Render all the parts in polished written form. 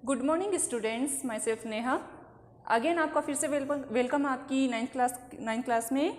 Good morning students, my self Neha again आपका फिर से वेलकम आपकी नाइन्थ क्लास में।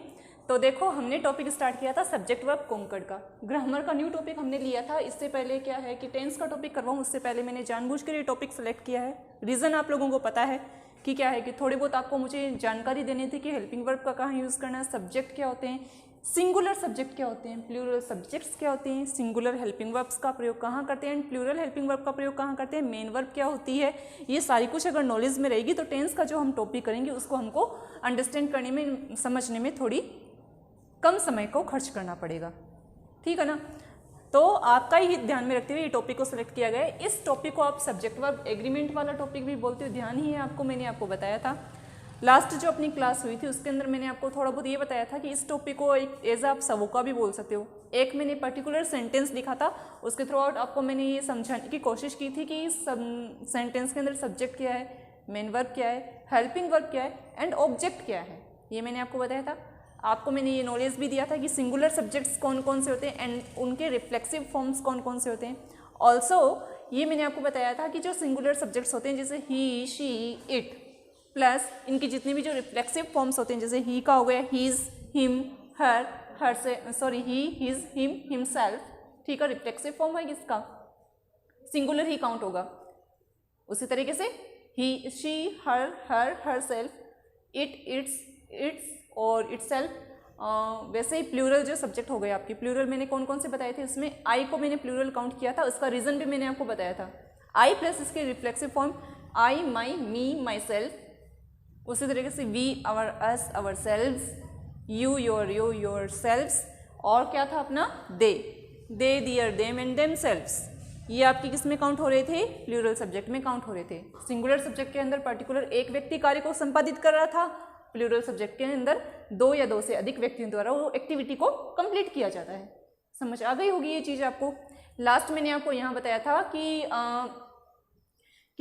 तो देखो, हमने टॉपिक स्टार्ट किया था सब्जेक्ट वर्ब कॉन्कर्ड का। ग्रामर का न्यू टॉपिक हमने लिया था। इससे पहले क्या है कि टेंस का टॉपिक करवाऊँ, उससे पहले मैंने जानबूझ कर ये टॉपिक सेलेक्ट किया है। रीज़न आप लोगों को पता है कि क्या है कि थोड़ी बहुत आपको मुझे जानकारी देनी थी कि हेल्पिंग वर्ब का कहाँ यूज़ करना है, सब्जेक्ट क्या होते हैं, सिंगुलर सब्जेक्ट क्या होते हैं, प्लूरल सब्जेक्ट्स क्या होते हैं, सिंगुलर हेल्पिंग वर्ब्स का प्रयोग कहाँ करते हैं एंड प्लूरल हेल्पिंग वर्ब का प्रयोग कहाँ करते हैं, मेन वर्ब क्या होती है। ये सारी कुछ अगर नॉलेज में रहेगी तो टेंस का जो हम टॉपिक करेंगे उसको हमको अंडरस्टैंड करने में, समझने में थोड़ी कम समय को खर्च करना पड़ेगा, ठीक है ना। तो आपका ही ध्यान में रखते हुए ये टॉपिक को सिलेक्ट किया गया है। इस टॉपिक को आप सब्जेक्ट वर्ब एग्रीमेंट वाला टॉपिक भी बोलते हो, ध्यान ही है आपको। मैंने आपको बताया था लास्ट जो अपनी क्लास हुई थी उसके अंदर मैंने आपको थोड़ा बहुत ये बताया था कि इस टॉपिक को एक एज आप सबोका भी बोल सकते हो। एक मैंने पर्टिकुलर सेंटेंस लिखा था, उसके थ्रू आउट आपको मैंने ये समझाने की कोशिश की थी कि सब सेंटेंस के अंदर सब्जेक्ट क्या है, मेन वर्ब क्या है, हेल्पिंग वर्ब क्या है एंड ऑब्जेक्ट क्या है, ये मैंने आपको बताया था। आपको मैंने ये नॉलेज भी दिया था कि सिंगुलर सब्जेक्ट्स कौन कौन से होते हैं एंड उनके रिफ्लेक्सिव फॉर्म्स कौन कौन से होते हैं। ऑल्सो ये मैंने आपको बताया था कि जो सिंगुलर सब्जेक्ट्स होते हैं जैसे ही, शी, इट, प्लस इनकी जितने भी जो रिफ्लेक्सिव फॉर्म्स होते हैं जैसे ही का हो गया हीज, हिम, हर से सॉरी ही, हिज, हिम, हिमसेल्फ, ठीक है, रिफ्लेक्सिव फॉर्म है किसका, सिंगुलर ही काउंट होगा। उसी तरीके से ही, she, herself, it, its और इटसेल्फ। वैसे ही प्लूरल जो सब्जेक्ट हो गए आपके, प्लूरल मैंने कौन कौन से बताए थे, इसमें आई को मैंने प्लूरल काउंट किया था, उसका रीजन भी मैंने आपको बताया था। आई प्लस इसके reflexive form I, my, me, myself. उसी तरीके से we, our, us, ourselves, you, yourselves, और क्या था अपना they, their, them and themselves. ये आपकी किस में काउंट हो रहे थे, प्लूरल सब्जेक्ट में काउंट हो रहे थे। सिंगुलर सब्जेक्ट के अंदर पर्टिकुलर एक व्यक्ति कार्य को संपादित कर रहा था, प्लूरल सब्जेक्ट के अंदर दो या दो से अधिक व्यक्तियों द्वारा वो एक्टिविटी को कंप्लीट किया जाता है। समझ आ गई होगी ये चीज़ आपको। लास्ट मैंने आपको यहाँ बताया था कि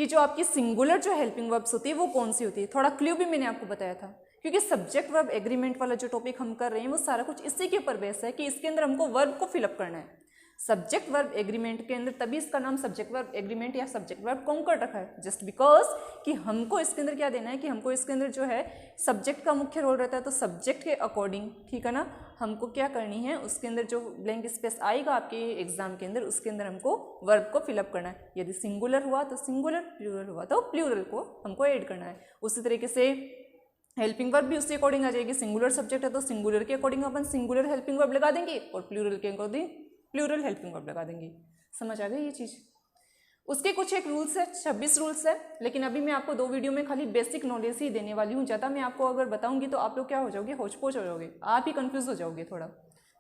जो आपकी सिंगुलर जो हेल्पिंग वर्ब्स होती है वो कौन सी होती है, थोड़ा क्ल्यू भी मैंने आपको बताया था। क्योंकि सब्जेक्ट वर्ब एग्रीमेंट वाला जो टॉपिक हम कर रहे हैं वो सारा कुछ इसी के ऊपर बेस है कि इसके अंदर हमको वर्ब को फिलअप करना है। सब्जेक्ट वर्ब एग्रीमेंट के अंदर तभी इसका नाम सब्जेक्ट वर्ब एग्रीमेंट या सब्जेक्ट वर्ब कॉन्कर्ड रखा है, जस्ट बिकॉज कि हमको इसके अंदर क्या देना है कि हमको इसके अंदर जो है सब्जेक्ट का मुख्य रोल रहता है, तो सब्जेक्ट के अकॉर्डिंग, ठीक है ना, हमको क्या करनी है, उसके अंदर जो ब्लैंक स्पेस आएगा आपके एग्जाम के अंदर उसके अंदर हमको वर्ब को फिलअप करना है। यदि सिंगुलर हुआ तो सिंगुलर, प्लूरल हुआ तो प्लूरल को हमको ऐड करना है। उसी तरीके से हेल्पिंग वर्ब भी उसके अकॉर्डिंग आ जाएगी। सिंगुलर सब्जेक्ट है तो सिंगुलर के अकॉर्डिंग अपन सिंगुलर हेल्पिंग वर्ब लगा देंगे और प्लूरल के अकॉर्डिंग प्लूरल हेल्पिंग वर्ब लगा देंगे। समझ आ गई ये चीज़। उसके कुछ एक रूल्स है, 26 रूल्स है, लेकिन अभी मैं आपको 2 वीडियो में खाली बेसिक नॉलेज ही देने वाली हूँ। ज़्यादा मैं आपको अगर बताऊंगी तो आप लोग क्या हो जाओगे, होच-पोच हो जाओगे, आप ही कंफ्यूज हो जाओगे थोड़ा।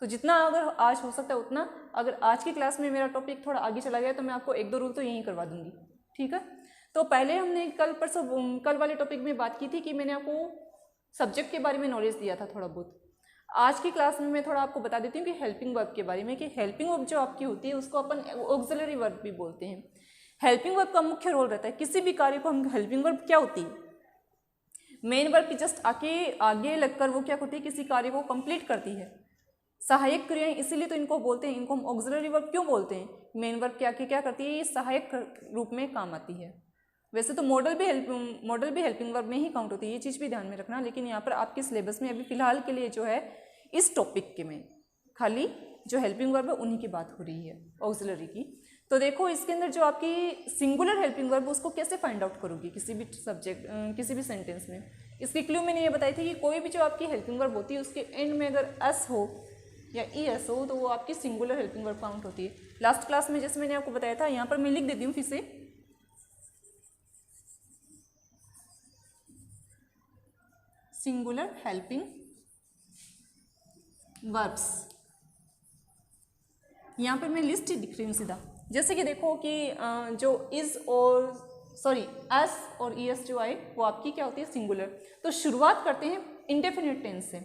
तो जितना अगर आज हो सकता है उतना, अगर आज की क्लास में मेरा टॉपिक थोड़ा आगे चला गया तो मैं आपको 1-2 रूल तो यहीं करवा दूंगी, ठीक है। तो पहले हमने कल वाले टॉपिक में बात की थी कि मैंने आपको सब्जेक्ट के बारे में नॉलेज दिया था थोड़ा बहुत। आज की क्लास में मैं थोड़ा आपको बता देती हूँ कि हेल्पिंग वर्ब के बारे में, कि हेल्पिंग वर्ब जो आपकी होती है उसको अपन ऑक्सिलरी वर्ब भी बोलते हैं। हेल्पिंग वर्ब का मुख्य रोल रहता है किसी भी कार्य को हम, हेल्पिंग वर्ब क्या होती है, मेन वर्ब की जस्ट आगे लगकर वो क्या होती है, किसी कार्य को कंप्लीट करती है। सहायक क्रियाएं, इसीलिए तो इनको बोलते हैं, इनको हम ऑक्सिलरी वर्ब क्यों बोलते हैं, मेन वर्ब क्या करती है, ये सहायक रूप में काम आती है। वैसे तो मॉडल भी हेल्पिंग वर्ब में ही काउंट होती है, ये चीज़ भी ध्यान में रखना। लेकिन यहाँ पर आपके सिलेबस में अभी फिलहाल के लिए जो है इस टॉपिक के में खाली जो हेल्पिंग वर्ब है उन्हीं की बात हो रही है, ऑक्सिलरी की। तो देखो इसके अंदर जो आपकी सिंगुलर हेल्पिंग वर्ब उसको कैसे फाइंड आउट करोगी किसी भी सब्जेक्ट, किसी भी सेंटेंस में। इसकी क्लू मैंने ये बताई थी कि कोई भी जो आपकी हेल्पिंग वर्ब होती है उसके एंड में अगर एस हो या ई एस हो तो वो आपकी सिंगुलर हेल्पिंग वर्ब काउंट होती है। लास्ट क्लास में जैसे मैंने आपको बताया था, यहाँ पर मैं लिख देती हूँ फिर से, सिंगुलर हेल्पिंग वर्ब्स। यहाँ पर मैं लिस्ट लिख रही हूँ सीधा। जैसे कि देखो कि जो इज और एस और ई एस जो आए वो आपकी क्या होती है, सिंगुलर। तो शुरुआत करते हैं इंडेफिनिट टेंस से।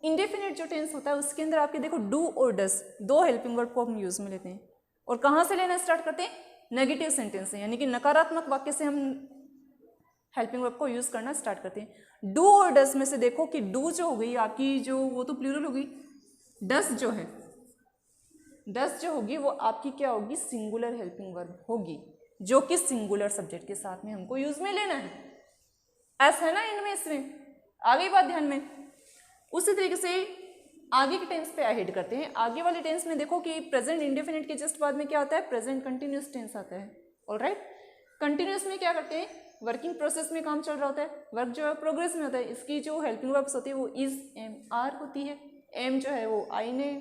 इंडेफिनिट जो टेंस होता है उसके अंदर आपके देखो डू और डस, 2 हेल्पिंग वर्ब को हम यूज में लेते हैं। और कहाँ से लेना स्टार्ट करते हैं, नेगेटिव सेंटेंस से, यानी कि नकारात्मक वाक्य से हम हेल्पिंग वर्ब को यूज करना स्टार्ट करते हैं। डू और डस में से देखो कि डू जो हो गई आपकी, जो वो तो प्लूरल होगी, डस जो है, डस जो होगी वो आपकी क्या होगी, सिंगुलर हेल्पिंग वर्ब होगी। जो कि सिंगुलर सब्जेक्ट के साथ में हमको यूज में लेना है। एस है ना इनमें, इसमें आ गई बात ध्यान में। उसी तरीके से आगे के टेंस पे हेड करते हैं। आगे वाले टेंस में देखो कि प्रेजेंट इंडेफिनिट के जस्ट बाद में क्या आता है, प्रेजेंट कंटिन्यूस टेंस आता है। ऑलराइट, कंटिन्यूस में क्या करते हैं, वर्किंग प्रोसेस में काम चल रहा होता है, वर्क जो है प्रोग्रेस में होता है। इसकी जो हेल्पिंग वर्ब्स होती है वो इज, एम, आर होती है। एम जो है वो आई ने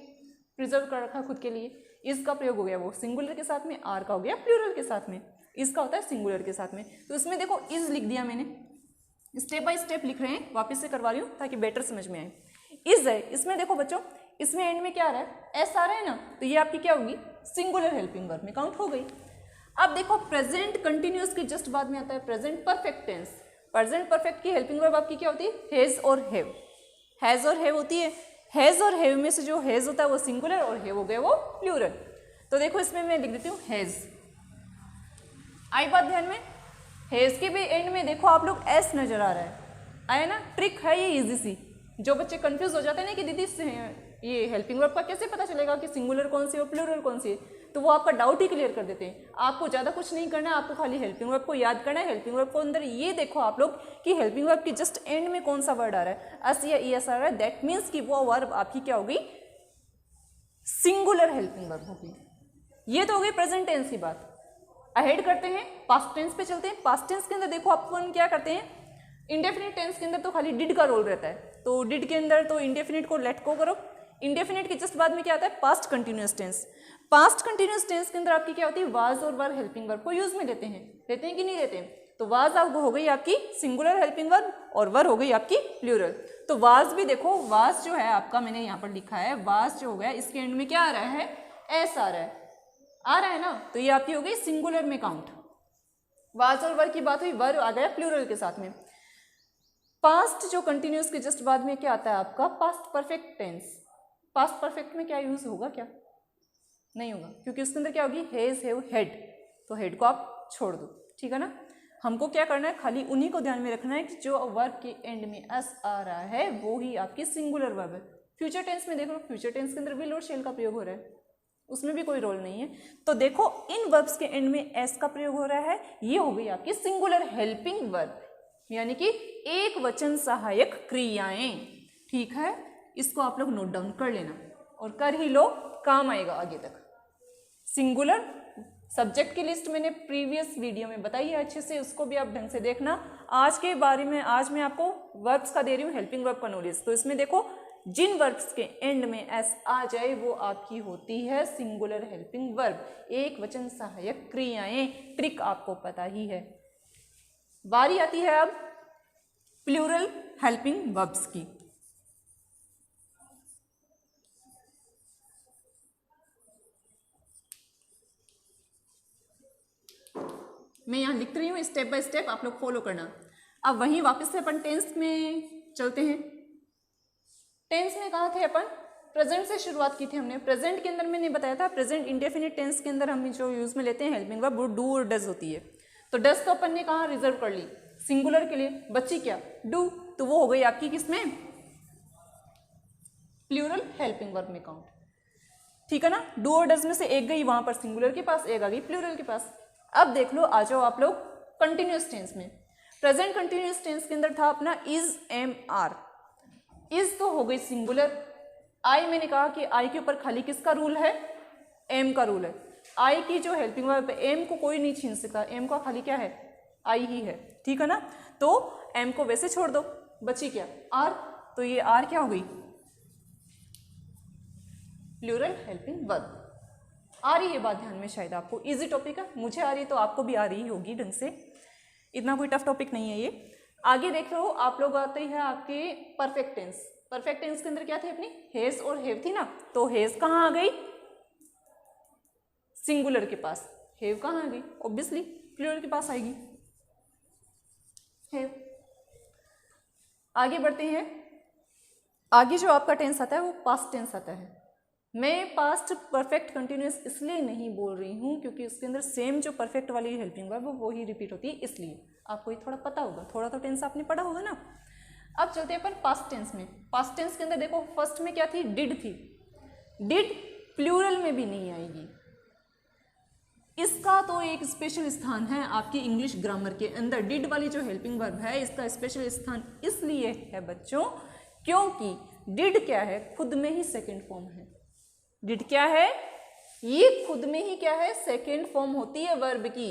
प्रिजर्व कर रखा खुद के लिए, इसका प्रयोग हो गया वो सिंगुलर के साथ में, आर का हो गया प्लूरल के साथ में, इसका होता है सिंगुलर के साथ में। तो इसमें देखो इज लिख दिया मैंने, स्टेप बाय स्टेप लिख रहे हैं, वापस से करवा रही हूँ ताकि बेटर समझ में आए। इज है, इसमें देखो बच्चों, इसमें एंड में क्या आ रहा है, एस आ रहा है ना, तो ये आपकी क्या होगी, सिंगुलर हेल्पिंग वर्ब में काउंट हो गई। अब देखो प्रेजेंट कंटिन्यूअस के जस्ट बाद में आता है present perfect tense. Present perfect की हेल्पिंग वर्ब आपकी क्या होती है, हैज और हैव। हैज और हैव होती है। हैज और हैव में से जो हैज होता है वो सिंगुलर और हैव हो गया वो प्लूरल। तो देखो इसमें मैं लिख देती हूँ हैज। आई बात ध्यान में, हैज के भी एंड में देखो आप लोग एस नजर आ रहा है, आया ना। ट्रिक है ये इजी सी, जो बच्चे कंफ्यूज हो जाते हैं ना कि दीदी ये हेल्पिंग वर्ब का कैसे पता चलेगा कि सिंगुलर कौन सी है और प्लूरल कौन सी है, तो वो आपका डाउट ही क्लियर कर देते हैं। आपको ज़्यादा कुछ नहीं करना है, आपको खाली हेल्पिंग वर्ब को याद करना है। हेल्पिंग वर्ब को अंदर ये देखो आप लोग कि हेल्पिंग वर्ब के जस्ट एंड में कौन सा वर्ड आ रहा है, अस या ईएस आ रहा है, दैट मीन्स कि वो वर्ब आपकी क्या होगी, सिंगुलर हेल्पिंग वर्ब होगी। ये तो हो गई प्रेजेंट टेंस की बात। अहेड करते हैं, पास्ट टेंस पे चलते हैं। पास्ट टेंस के अंदर देखो अपन क्या करते हैं, इंडेफिनिट टेंस के अंदर तो खाली डिड का रोल रहता है, तो डिड के अंदर तो इंडेफिनिट को लेट को करो। इंडेफिनिट के जस्ट बाद में क्या आता है, past continuous tense. Past continuous tense के अंदर आपकी क्या होती है, वाज और वर हेल्पिंग वर्ब को यूज में लेते हैं कि नहीं लेते हैं। तो वाज आपको हो गई आपकी सिंगुलर हेल्पिंग वर्ब और वर हो गई आपकी प्लूरल। तो वाज भी देखो, वाज जो है आपका मैंने यहाँ पर लिखा है, वाज जो हो गया इसके एंड में क्या आ रहा है, एस आ रहा है ना, तो ये आपकी हो गई सिंगुलर में काउंट। वाज और वर की बात हुई, वर आ गया प्लूरल के साथ में। पास्ट जो कंटिन्यूअस के जस्ट बाद में क्या आता है आपका, past perfect tense. Past perfect में क्या यूज होगा, क्या नहीं होगा, क्योंकि उसके अंदर क्या होगी, हैज, हैव, हैड, तो हेड को आप छोड़ दो, ठीक है ना। हमको क्या करना है, खाली उन्हीं को ध्यान में रखना है कि जो वर्ब के एंड में एस आ रहा है वो ही आपकी सिंगुलर वर्ब है। फ्यूचर टेंस में देख लो, फ्यूचर टेंस के अंदर भी लोड शेल का प्रयोग हो रहा है, उसमें भी कोई रोल नहीं है। तो देखो इन वर्ब्स के एंड में एस का प्रयोग हो रहा है, ये हो गई आपकी सिंगुलर हेल्पिंग वर्ब, यानी कि एक वचन सहायक क्रियाएं। ठीक है, इसको आप लोग नोट डाउन कर लेना और कर ही लो, काम आएगा आगे तक। सिंगुलर सब्जेक्ट की लिस्ट मैंने प्रीवियस वीडियो में बताई है अच्छे से, उसको भी आप ढंग से देखना। आज के बारे में आज मैं आपको वर्ब्स का दे रही हूँ, हेल्पिंग वर्ब का नॉलेज। तो इसमें देखो जिन वर्ब्स के एंड में एस आ जाए वो आपकी होती है सिंगुलर हेल्पिंग वर्ब, एक वचन सहायक क्रियाएं। ट्रिक आपको पता ही है। बारी आती है अब प्लूरल हेल्पिंग वर्ब्स की। मैं यहाँ लिख रही हूँ, स्टेप बाय स्टेप आप लोग फॉलो करना। अब वहीं वापस से अपन टेंस में चलते हैं। टेंस में कहाँ थे अपन, प्रेजेंट से शुरुआत की थी हमने। प्रेजेंट के अंदर मैंने बताया था, प्रेजेंट इंडेफिनिट टेंस के अंदर हम जो यूज में लेते हैं हेल्पिंग वर्ब वो डू और डज होती है। तो डज तो अपन ने कहाँ रिजर्व कर ली सिंगुलर के लिए, बची क्या, डू, तो वो हो गई आपकी किसमें, प्लूरल हेल्पिंग वर्ब में काउंट। ठीक है ना, डू और डज में से एक गई वहां पर सिंगुलर के पास, एक आ गई प्लूरल के पास। अब देख लो, आ जाओ आप लोग कंटिन्यूअस टेंस में। प्रेजेंट कंटिन्यूअस टेंस के अंदर था अपना इज, एम, आर। इज तो हो गई सिंगुलर। आई मैंने कहा कि आई के ऊपर खाली किसका रूल है, एम का रूल है। आई की जो हेल्पिंग वर्ब है, एम को कोई नहीं छीन सकता, एम का खाली क्या है, आई ही है। ठीक है ना, तो एम को वैसे छोड़ दो, बची क्या, आर। तो ये आर क्या हो गई, प्लूरल हेल्पिंग वर्ब। आ रही है बात ध्यान में, शायद आपको इजी टॉपिक है, मुझे आ रही है तो आपको भी आ रही होगी ढंग से, इतना कोई टफ टॉपिक नहीं है ये। आगे देख लो आप लोग, आते हैं आपके परफेक्ट टेंस। परफेक्ट टेंस के अंदर क्या थी अपनी, हैज और हैव थी ना, तो हैज कहाँ आ गई, सिंगुलर के पास। हैव कहाँ आ गई, ऑब्वियसली प्लूरल के पास आएगी, हैव। आगे बढ़ते हैं। आगे जो आपका टेंस आता है वो पास्ट टेंस आता है। मैं पास्ट परफेक्ट कंटिन्यूअस इसलिए नहीं बोल रही हूँ क्योंकि उसके अंदर सेम जो परफेक्ट वाली हेल्पिंग वर्ब वो ही रिपीट होती है, इसलिए आपको ये थोड़ा पता होगा, थोड़ा तो टेंस आपने पढ़ा होगा ना। अब चलते हैं अपन पास्ट टेंस में। पास्ट टेंस के अंदर देखो फर्स्ट में क्या थी, डिड थी। डिड प्लूरल में भी नहीं आएगी, इसका तो एक स्पेशल स्थान है आपकी इंग्लिश ग्रामर के अंदर। डिड वाली जो हेल्पिंग वर्ब है इसका स्पेशल स्थान इसलिए है बच्चों क्योंकि डिड क्या है, खुद में ही सेकंड फॉर्म है। डिड क्या है, ये खुद में ही क्या है, सेकंड फॉर्म होती है वर्ब की।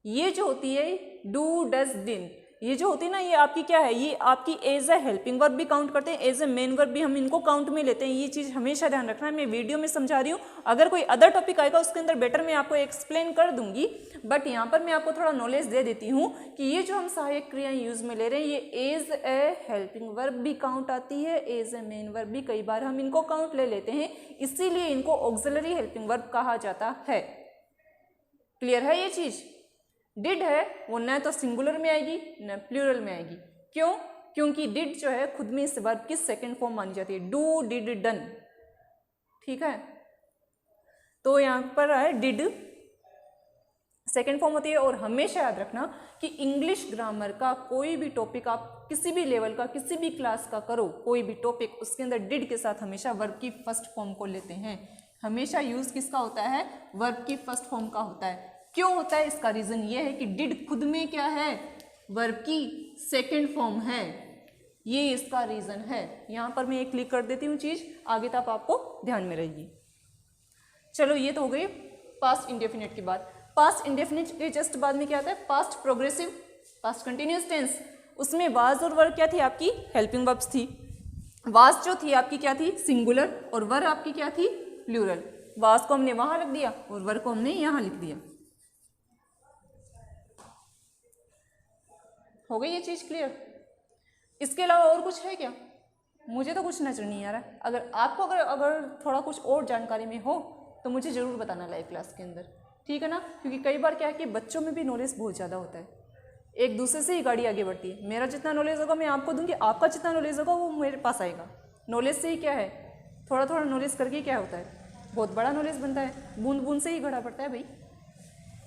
ये जो होती है डू डज डिड, ये जो होती है ना, ये आपकी क्या है, ये आपकी एज ए हेल्पिंग वर्ब भी काउंट करते हैं, एज ए मेन वर्ब भी हम इनको काउंट में लेते हैं। ये चीज़ हमेशा ध्यान रखना है, मैं वीडियो में समझा रही हूँ। अगर कोई अदर टॉपिक आएगा उसके अंदर बेटर मैं आपको एक्सप्लेन कर दूंगी, बट यहाँ पर मैं आपको थोड़ा नॉलेज दे देती हूँ कि ये जो हम सहायक क्रियाएं यूज में ले रहे हैं, ये एज ए हेल्पिंग वर्ब भी काउंट आती है, एज ए मेन वर्ब भी कई बार हम इनको काउंट ले लेते हैं, इसीलिए इनको ऑक्सिलरी हेल्पिंग वर्ब कहा जाता है। क्लियर है ये चीज? डिड है वो न तो सिंगुलर में आएगी न प्लूरल में आएगी। क्यों? क्योंकि डिड जो है खुद में इस वर्ब की सेकंड फॉर्म मानी जाती है, डू डिड डन। ठीक है, तो यहाँ पर है डिड सेकंड फॉर्म होती है। और हमेशा याद रखना कि इंग्लिश ग्रामर का कोई भी टॉपिक आप किसी भी लेवल का किसी भी क्लास का करो, कोई भी टॉपिक, उसके अंदर डिड के साथ हमेशा वर्ब की फर्स्ट फॉर्म को लेते हैं। हमेशा यूज किसका होता है, वर्ब की फर्स्ट फॉर्म का होता है। क्यों होता है? इसका रीजन ये है कि डिड खुद में क्या है, वर्ब की सेकंड फॉर्म है, ये इसका रीजन है। यहां पर मैं एक क्लिक कर देती हूँ चीज, आगे तक आपको ध्यान में रहेगी। चलो ये तो हो गई पास्ट इंडेफिनिट की बात। पास्ट इंडेफिनिट के जस्ट बाद में क्या आता है, past progressive, past continuous tense. उसमें वाज और वर क्या थी, आपकी हेल्पिंग वर्ब्स थी। वाज जो थी आपकी क्या थी, सिंगुलर, और वर आपकी क्या थी, प्लूरल। वाज को हमने वहां लिख दिया और वर को हमने यहां लिख दिया। हो गई ये चीज क्लियर? इसके अलावा और कुछ है क्या? मुझे तो कुछ नजर नहीं आ रहा है। अगर आपको अगर थोड़ा कुछ और जानकारी में हो तो मुझे जरूर बताना लाइव क्लास के अंदर, ठीक है ना? क्योंकि कई बार क्या है कि बच्चों में भी नॉलेज बहुत ज़्यादा होता है, एक दूसरे से ही गाड़ी आगे बढ़ती है। मेरा जितना नॉलेज होगा मैं आपको दूंगी, आपका जितना नॉलेज होगा वो मेरे पास आएगा। नॉलेज से ही क्या है, थोड़ा थोड़ा नॉलेज करके क्या होता है, बहुत बड़ा नॉलेज बनता है। बूंद बूंद से ही घड़ा पड़ता है भाई,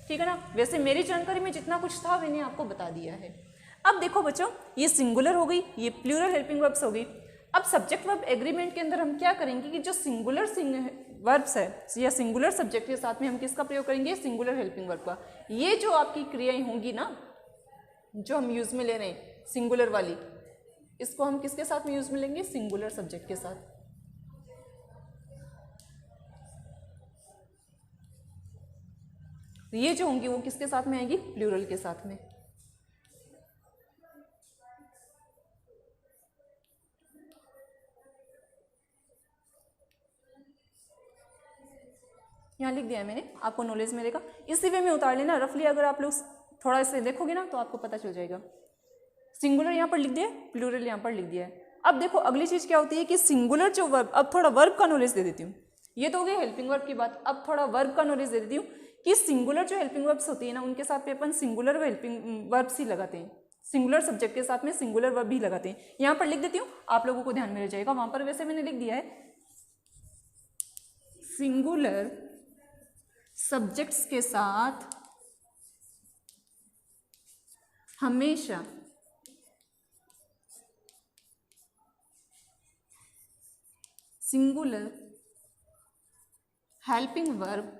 ठीक है ना? वैसे मेरी जानकारी में जितना कुछ था मैंने आपको बता दिया है। अब देखो बच्चों, ये सिंगुलर हो गई, ये प्लूरल हेल्पिंग वर्ब्स हो गई। अब सब्जेक्ट वर्ब एग्रीमेंट के अंदर हम क्या करेंगे कि जो सिंगुलर वर्ब्स है या सिंगुलर सब्जेक्ट के साथ में हम किसका प्रयोग करेंगे, सिंगुलर हेल्पिंग वर्ब का। ये जो आपकी क्रियाएं होंगी ना, जो हम यूज में ले रहे हैं सिंगुलर वाली, इसको हम किसके साथ में यूज में लेंगे, सिंगुलर सब्जेक्ट के साथ। ये जो होंगी वो किसके साथ में आएगी, प्लूरल के साथ में। यहाँ लिख दिया है मैंने, आपको नॉलेज मिलेगा। इसी वे में उतार लेना रफली, अगर आप लोग थोड़ा इसे देखोगे ना तो आपको पता चल जाएगा। सिंगुलर यहाँ पर लिख दिया, प्लूरल यहाँ पर लिख दिया है। अब देखो अगली चीज क्या होती है कि सिंगुलर जो वर्ब, अब थोड़ा वर्ब का नॉलेज दे देती हूँ। ये तो हो गई हेल्पिंग वर्ब की बात, अब थोड़ा वर्ब का नॉलेज दे देती हूँ कि सिंगुलर जो हेल्पिंग वर्ब्स होती है ना, उनके साथ में अपन सिंगुलर हेल्पिंग वर्ब्स ही लगाते हैं। सिंगुलर सब्जेक्ट के साथ में सिंगुलर वर्ब भी लगाते हैं। यहाँ पर लिख देती हूँ, आप लोगों को ध्यान में रह जाएगा। वहां पर वैसे मैंने लिख दिया है सिंगुलर सब्जेक्ट्स के साथ हमेशा सिंगुलर हेल्पिंग वर्ब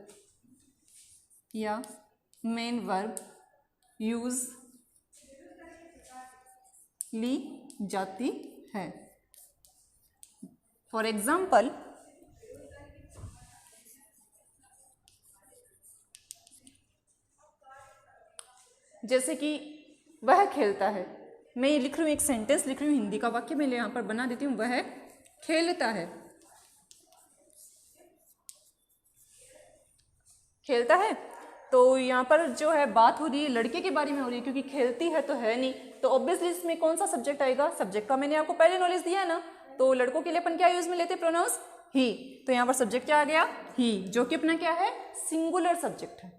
या मेन वर्ब यूज ली जाती है। फॉर एग्जाम्पल, जैसे कि वह खेलता है, मैं ये लिख रही हूँ, एक सेंटेंस लिख रही हूँ, हिंदी का वाक्य मैं यहाँ पर बना देती हूँ। वह खेलता है, खेलता है। तो यहाँ पर जो है बात हो रही है लड़के के बारे में हो रही है, क्योंकि खेलती है तो है नहीं, तो ऑब्वियसली इसमें कौन सा सब्जेक्ट आएगा, सब्जेक्ट का मैंने आपको पहले नॉलेज दिया है ना। तो लड़कों के लिए अपन क्या यूज में लेते हैं, प्रोनाउंस ही। तो यहाँ पर सब्जेक्ट क्या आ गया, ही, जो कि अपना क्या है, सिंगुलर सब्जेक्ट है।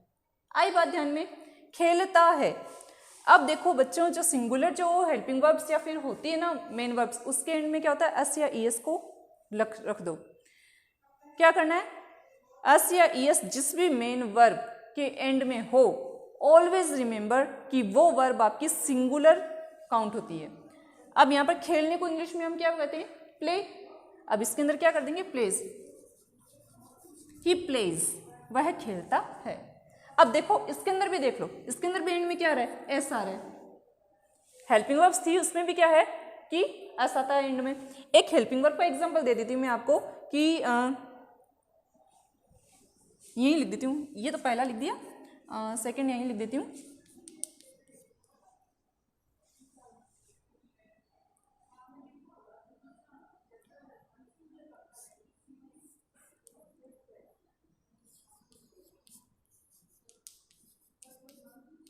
आई बात ध्यान में, खेलता है। अब देखो बच्चों, जो सिंगुलर जो हेल्पिंग वर्ब्स या फिर होती है ना मेन वर्ब्स, उसके एंड में क्या होता है, एस या ईएस को रख दो। क्या करना है, एस या ईएस जिस भी मेन वर्ब के एंड में हो, ऑलवेज रिमेंबर कि वो वर्ब आपकी सिंगुलर काउंट होती है। अब यहाँ पर खेलने को इंग्लिश में हम क्या कहते हैं, प्ले। अब इसके अंदर क्या कर देंगे, प्लेज, ही प्लेज, वह खेलता है। अब देखो इसके अंदर भी देख लो, इसके अंदर भी एंड में क्या आ रहा है, एस आ रहा है। हेल्पिंग वर्ब्स थी उसमें भी क्या है कि एस आता है एंड में। एक हेल्पिंग वर्ब का एग्जांपल दे देती हूँ मैं आपको कि यहीं लिख देती हूँ, ये तो पहला लिख दिया, सेकंड यहीं लिख देती हूँ।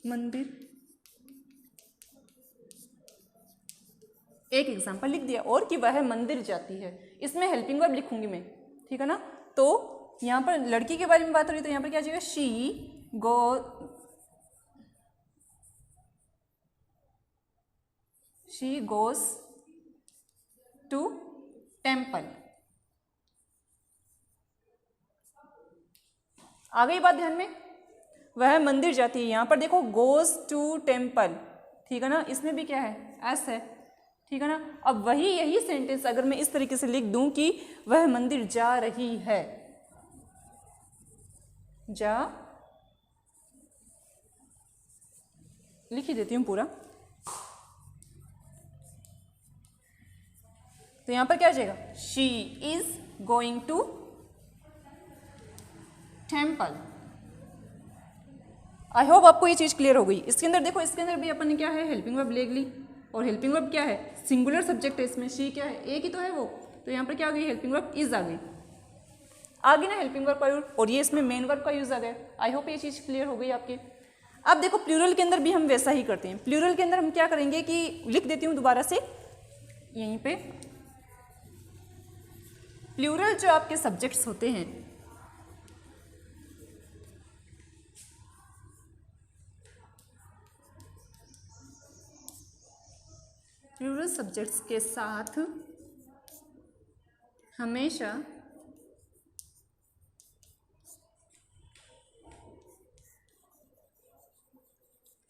मंदिर, एक एग्जांपल लिख दिया, और कि वह मंदिर जाती है, इसमें हेल्पिंग वर्ब लिखूंगी मैं, ठीक है ना। तो यहाँ पर लड़की के बारे में बात हो रही है तो यहाँ पर क्या आ जाएगा, शी गोज टू टेम्पल। आ गई बात ध्यान में, वह मंदिर जाती है, यहाँ पर देखो गोज टू टेम्पल, ठीक है ना, इसमें भी क्या है, एस है, ठीक है ना। अब वही यही सेंटेंस अगर मैं इस तरीके से लिख दूं कि वह मंदिर जा रही है, जा, लिख ही देती हूं पूरा, तो यहां पर क्या आ जाएगा, she is going to temple. I hope आपको ये चीज क्लियर हो गई। इसके अंदर देखो, इसके अंदर भी अपन ने क्या है, हेल्पिंग वर्ब ले ली, और हेल्पिंग वर्ब क्या है, सिंगुलर सब्जेक्ट है, इसमें शी क्या है, एक ही तो है वो, तो यहाँ पर क्या आ गई, हेल्पिंग वर्ब इज आ गई, आ गई ना हेल्पिंग वर्ब का यूज, और ये इसमें मेन वर्ब का यूज आ गया। आई होप ये चीज क्लियर हो गई आपकी। अब देखो प्लूरल के अंदर भी हम वैसा ही करते हैं। प्लूरल के अंदर हम क्या करेंगे कि लिख देती हूँ दोबारा से यहीं पे, प्लूरल जो आपके सब्जेक्ट्स होते हैं, प्लूरल सब्जेक्ट्स के साथ हमेशा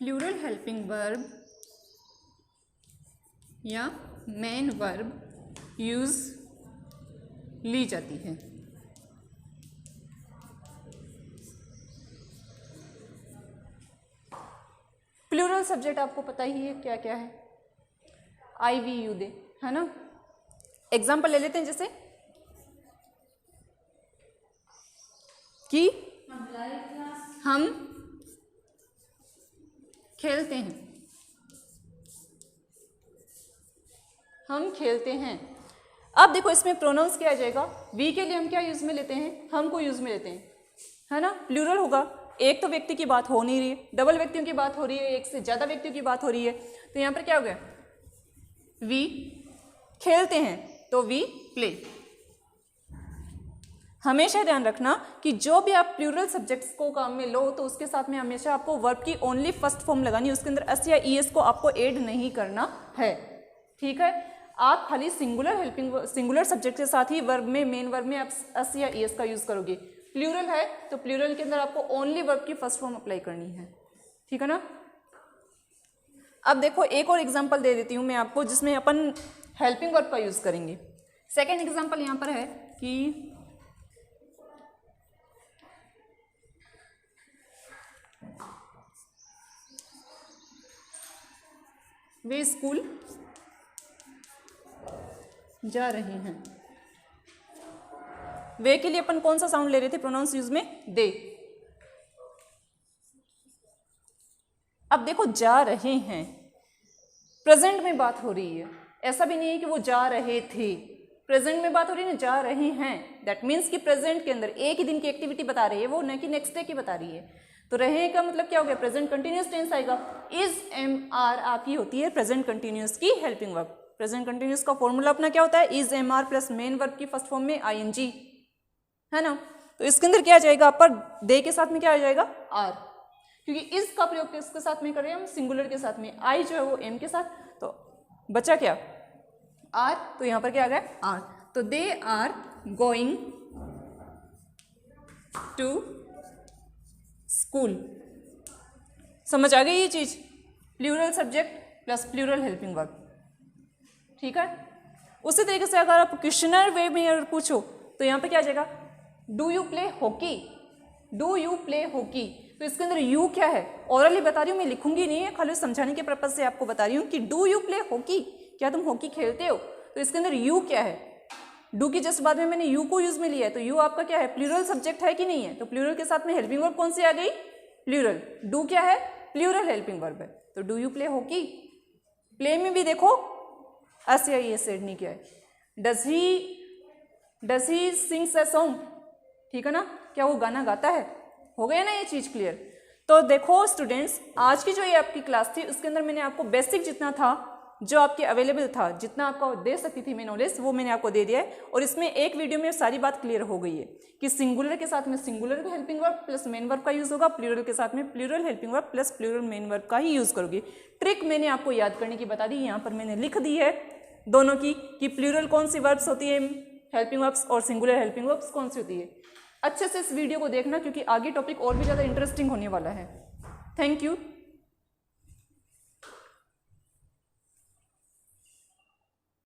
प्लूरल हेल्पिंग वर्ब या मेन वर्ब यूज ली जाती है। प्लूरल सब्जेक्ट आपको पता ही है क्या क्या है, आई वी यू दे, है ना। एग्जाम्पल ले लेते हैं, जैसे कि हम खेलते हैं, हम खेलते हैं। अब देखो इसमें प्रोनाउंस क्या आ जाएगा, वी के लिए हम क्या यूज में लेते हैं, हम को यूज में लेते हैं, है ना। प्लूरल होगा, एक तो व्यक्ति की बात हो नहीं रही है, डबल व्यक्तियों की बात हो रही है, एक से ज्यादा व्यक्तियों की बात हो रही है, तो यहाँ पर क्या हो गया, वी खेलते हैं तो वी प्ले। हमेशा ध्यान रखना कि जो भी आप प्लूरल सब्जेक्ट्स को काम में लो तो उसके साथ में हमेशा आपको वर्ब की ओनली फर्स्ट फॉर्म लगानी है, उसके अंदर एस या ईएस को आपको ऐड नहीं करना है, ठीक है। आप खाली सिंगुलर सब्जेक्ट के साथ ही वर्ब में, मेन वर्ब में आप एस या ईएस का यूज करोगे। प्लूरल है तो प्लूरल के अंदर आपको ओनली वर्ब की फर्स्ट फॉर्म अप्लाई करनी है, ठीक है ना। अब देखो एक और एग्जांपल दे देती हूँ मैं आपको जिसमें अपन हेल्पिंग वर्ब का यूज करेंगे। सेकेंड एग्जांपल यहाँ पर है कि वे स्कूल जा रहे हैं। वे के लिए अपन कौन सा साउंड ले रहे थे प्रोनाउंस यूज में, दे। अब देखो जा रहे हैं, प्रेजेंट में बात हो रही है, ऐसा भी नहीं है कि वो जा रहे थे, प्रेजेंट में बात हो रही है ना, जा रहे हैं, दैट मीन्स कि प्रेजेंट के अंदर एक ही दिन की एक्टिविटी बता रही है वो, न कि नेक्स्ट डे की बता रही है। तो रहे का मतलब क्या हो गया, प्रेजेंट कंटिन्यूअस टेंस आएगा। इज एम आर आपकी होती है प्रेजेंट कंटिन्यूअस की हेल्पिंग वर्ब। प्रेजेंट कंटिन्यूअस का फॉर्मूला अपना क्या होता है, is am are plus main verb की फर्स्ट फॉर्म में आईएनजी, है ना। तो इसके अंदर क्या आ जाएगा, आप पर दे के साथ में क्या आ जाएगा, आर, क्योंकि इस का प्रयोग किसके साथ में कर रहे हैं हम, सिंगुलर के साथ में, आई जो है वो एम के साथ, तो बचा क्या, आर, तो यहां पर क्या आ गया, आर। तो they are going to school. समझ आ गई ये चीज, plural subject plus plural helping verb, ठीक है। उसी तरीके से अगर आप क्वेश्चनर वे में अगर पूछो तो यहाँ पे क्या आ जाएगा, do you play hockey, do you play hockey. तो इसके अंदर यू क्या है, ओरली बता रही हूँ मैं, लिखूंगी नहीं है, खाली समझाने के पर्पज से आपको बता रही हूँ कि डू यू प्ले हॉकी, क्या तुम हॉकी खेलते हो। तो इसके अंदर यू क्या है, डू की जस्ट बाद में मैंने यू को यूज में लिया है, तो यू आपका क्या है, प्लूरल सब्जेक्ट है कि नहीं है। तो प्लूरल के साथ में हेल्पिंग वर्ब कौन सी आ गई, प्लूरल। डू क्या है, प्लूरल हेल्पिंग वर्ब है। तो do you play hockey, play में भी देखो एस या ई सेड नहीं किया है। Does he sings a song, ठीक है ना, क्या वो गाना गाता है, हो गया ना ये चीज क्लियर। तो देखो स्टूडेंट्स, आज की जो ये आपकी क्लास थी उसके अंदर मैंने आपको बेसिक जितना था, जो आपके अवेलेबल था, जितना आपको दे सकती थी मैं नॉलेज, वो मैंने आपको दे दिया है। और इसमें एक वीडियो में सारी बात क्लियर हो गई है कि सिंगुलर के साथ में singular helping verb plus main verb का यूज होगा, प्लूरल के साथ में plural helping verb plus plural main verb का ही यूज करोगे। ट्रिक मैंने आपको याद करने की बता दी, यहाँ पर मैंने लिख दी है दोनों की, कि प्लूरल कौन सी वर्ब्स होती है हेल्पिंग वर्ब्स और सिंगुलर हेल्पिंग वर्ब्स कौन सी होती है। अच्छे से इस वीडियो को देखना क्योंकि आगे टॉपिक और भी ज़्यादा इंटरेस्टिंग होने वाला है। Thank you.